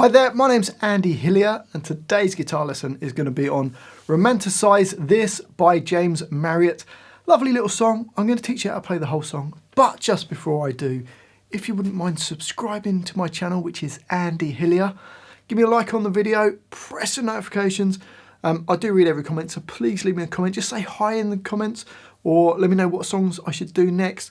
Hi there, my name's Andy Hillier and today's guitar lesson is going to be on Romanticise This by James Marriott. Lovely little song. I'm going to teach you how to play the whole song, but just before I do, if you wouldn't mind subscribing to my channel, which is Andy Hillier, give me a like on the video, press the notifications. I do read every comment, so please leave me a comment. Just say hi in the comments or let me know what songs I should do next.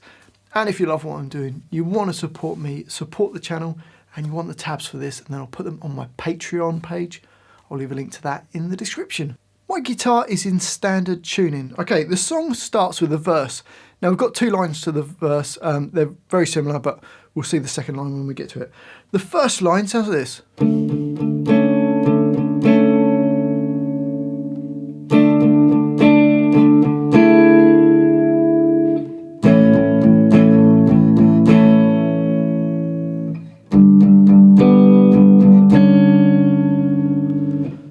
And if you love what I'm doing, you want to support me, support the channel, and you want the tabs for this, and then I'll put them on my Patreon page. I'll leave a link to that in the description. My guitar is in standard tuning. Okay, the song starts with a verse. Now we've got two lines to the verse. They're very similar, but we'll see the second line when we get to it. The first line sounds like this.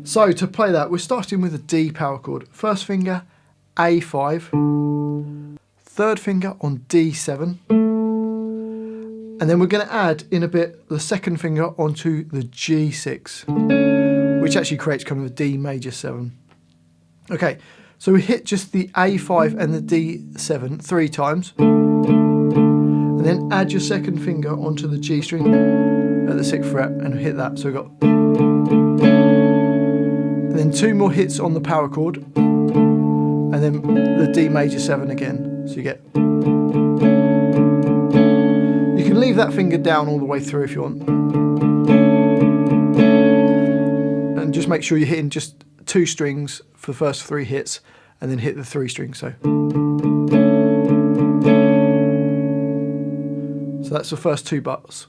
So to play that, we're starting with a D power chord. First finger, A5, third finger on D7, and then we're going to add in a bit the second finger onto the G6, which actually creates kind of a D major 7. Okay, so we hit just the A5 and the D7 3 times, and then add your second finger onto the G string at the 6th fret and hit that. So we've got... And then 2 more hits on the power chord, and then the D major 7 again. So you get... You can leave that finger down all the way through if you want. And just make sure you're hitting just 2 strings for the first 3 hits, and then hit the 3 strings. So that's the first 2 bars.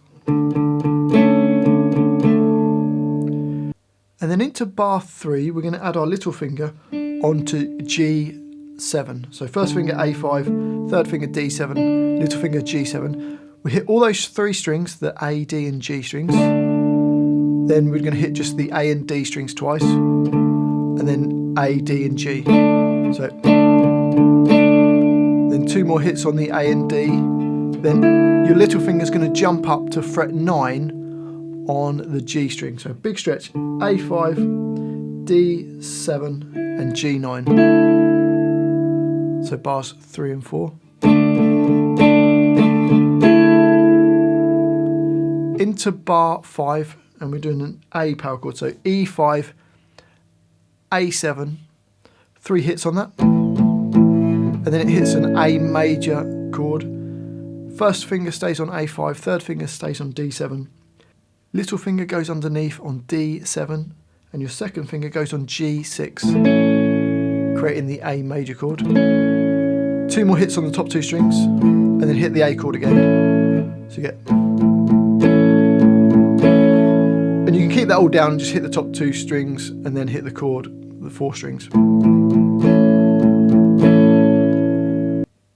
And then into bar 3, we're going to add our little finger onto G7. So first finger A5, third finger D7, little finger G7. We hit all those 3 strings, the A, D and G strings. Then we're going to hit just the A and D strings twice. And then A, D and G. So then 2 more hits on the A and D. Then your little finger's going to jump up to fret 9 on the G string. So big stretch, A5, D7 and G9. So bars 3 and 4. Into bar 5, and we're doing an A power chord. So E5, A7, 3 hits on that. And then it hits an A major chord. First finger stays on A5, third finger stays on D7. Little finger goes underneath on D7, and your second finger goes on G6, creating the A major chord. 2 more hits on the top 2 strings, and then hit the A chord again. So you get... And you can keep that all down and just hit the top 2 strings, and then hit the chord, the 4 strings.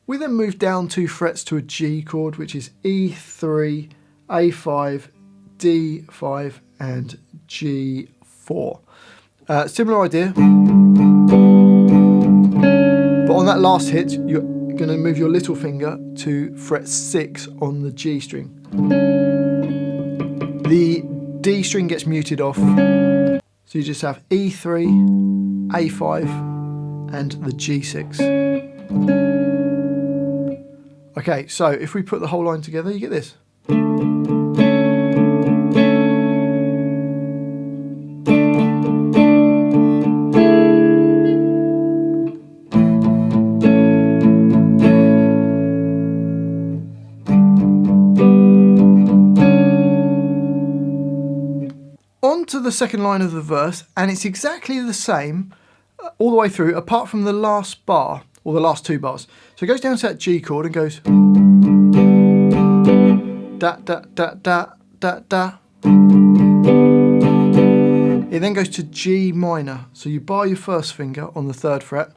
We then move down 2 frets to a G chord, which is E3, A5, D5 and G4. Similar idea, but on that last hit you're going to move your little finger to fret 6 on the G string. The D string gets muted off, so you just have E3, A5 and the G6. Okay, so if we put the whole line together, you get this. On to the second line of the verse, and it's exactly the same all the way through, apart from the last bar, or the last 2 bars. So it goes down to that G chord and goes da da da da da da. It then goes to G minor. So you bar your first finger on the 3rd fret,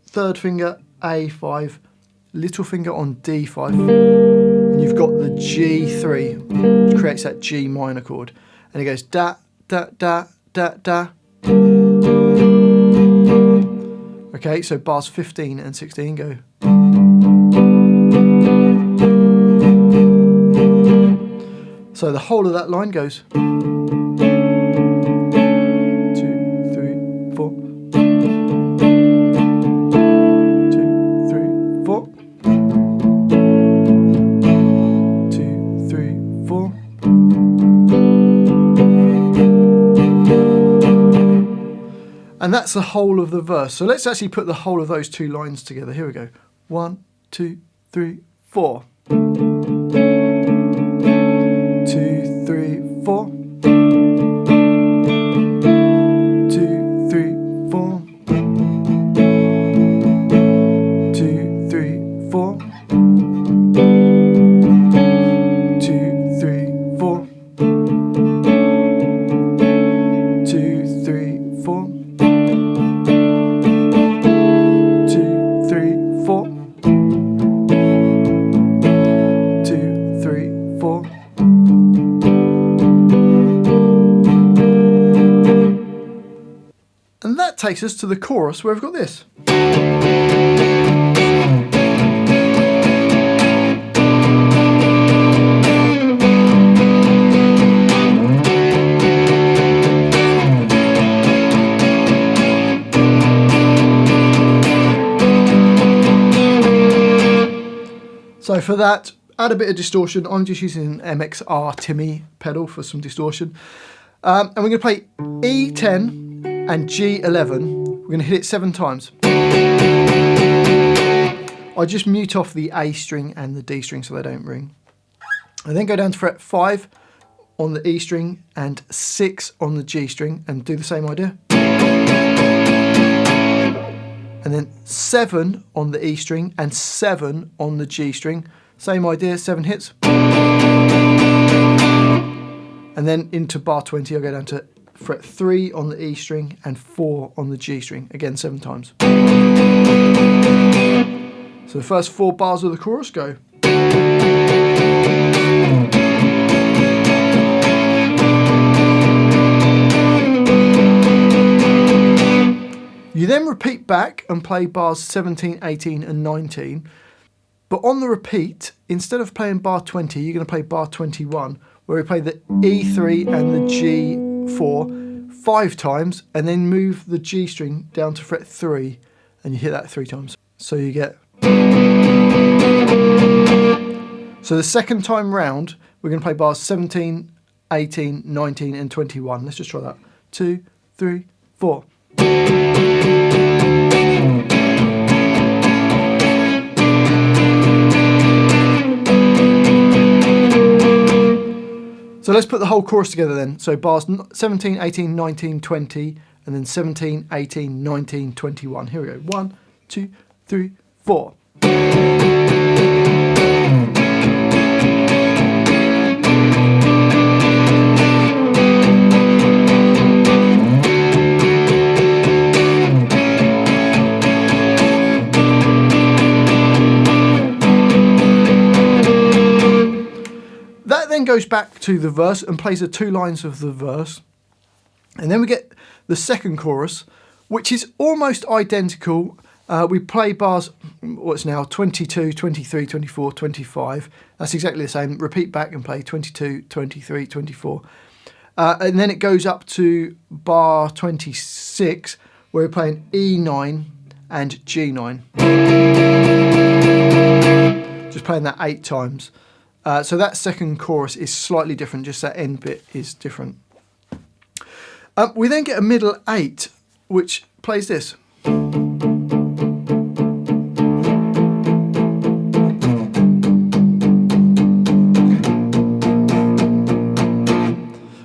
third finger A5, little finger on D5, and you've got the G3, which creates that G minor chord. And it goes da, da, da, da, da. Okay, so bars 15 and 16 go. So the whole of that line goes. And that's the whole of the verse. So let's actually put the whole of those 2 lines together. Here we go. 1, 2, 3, 4. 2, 3, 4. 2, 3, 4. 2, 3, 4. 2, 3, 4. 2, 3, 4. 2, 3, 4. 2, 3, 4. And that takes us to the chorus where we've got this. So for that, add a bit of distortion. I'm just using an MXR Timmy pedal for some distortion. And we're going to play E10 and G11. We're going to hit it 7 times. I just mute off the A string and the D string so they don't ring. And then go down to fret 5 on the E string and 6 on the G string and do the same idea. And then 7 on the E string and 7 on the G string. Same idea, 7 hits. And then into bar 20, I'll go down to fret 3 on the E string and 4 on the G string. Again, 7 times. So the first 4 bars of the chorus go. You then repeat back and play bars 17, 18 and 19. But on the repeat, instead of playing bar 20, you're going to play bar 21, where we play the E3 and the G4 5 times, and then move the G string down to fret 3, and you hit that 3 times. So you get... So the second time round, we're going to play bars 17, 18, 19 and 21. Let's just try that. 2, 3, 4. So let's put the whole chorus together then. So bars 17, 18, 19, 20, and then 17, 18, 19, 21. Here we go. 1, 2, 3, 4. That then goes back to the verse and plays the 2 lines of the verse. And then we get the second chorus, which is almost identical. We play bars, what's now 22, 23, 24, 25. That's exactly the same. Repeat back and play 22, 23, 24. And then it goes up to bar 26, where we're playing E9 and G9. Just playing that 8 times. So that second chorus is slightly different, just that end bit is different. We then get a middle 8, which plays this.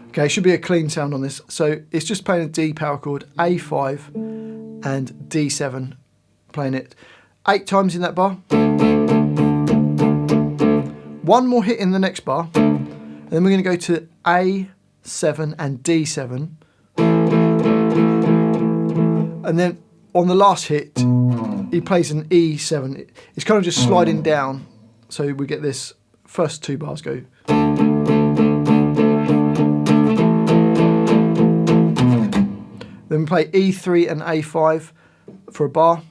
Okay, should be a clean sound on this. So it's just playing a D power chord, A5 and D7, playing it 8 times in that bar. 1 more hit in the next bar, and then we're going to go to A7 and D7. And then on the last hit, he plays an E7. It's kind of just sliding down, so we get this first 2 bars go. Then we play E3 and A5 for a bar.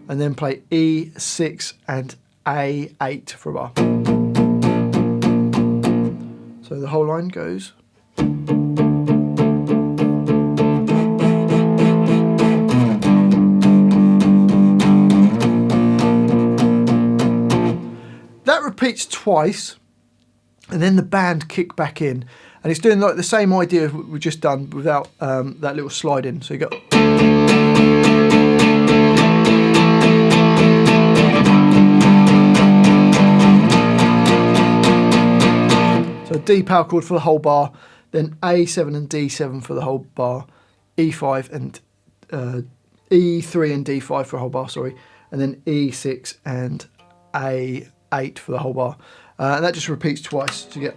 And then play E6 and A8 for a bar. So the whole line goes. That repeats twice, and then the band kick back in. And it's doing like the same idea we've just done without that little slide in. So you got. So D power chord for the whole bar, then A7 and D7 for the whole bar, E5 and E3 and D5 for the whole bar, sorry, and then E6 and A8 for the whole bar. And that just repeats twice to get.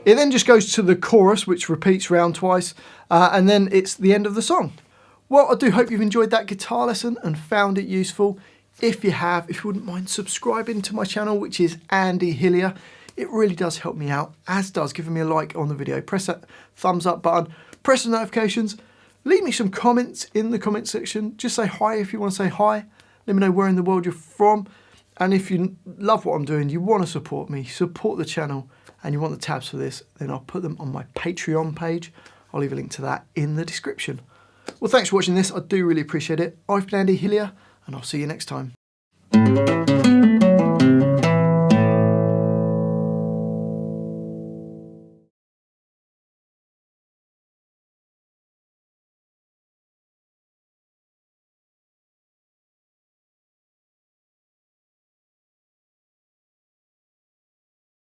It then just goes to the chorus, which repeats round twice, and then it's the end of the song. Well, I do hope you've enjoyed that guitar lesson and found it useful. If you have, if you wouldn't mind subscribing to my channel, which is Andy Hillier, it really does help me out, as does giving me a like on the video. Press that thumbs up button, press the notifications, leave me some comments in the comment section. Just say hi if you want to say hi. Let me know where in the world you're from. And if you love what I'm doing, you want to support me, support the channel, and you want the tabs for this, then I'll put them on my Patreon page. I'll leave a link to that in the description. Well, thanks for watching this. I do really appreciate it. I've been Andy Hillier, and I'll see you next time.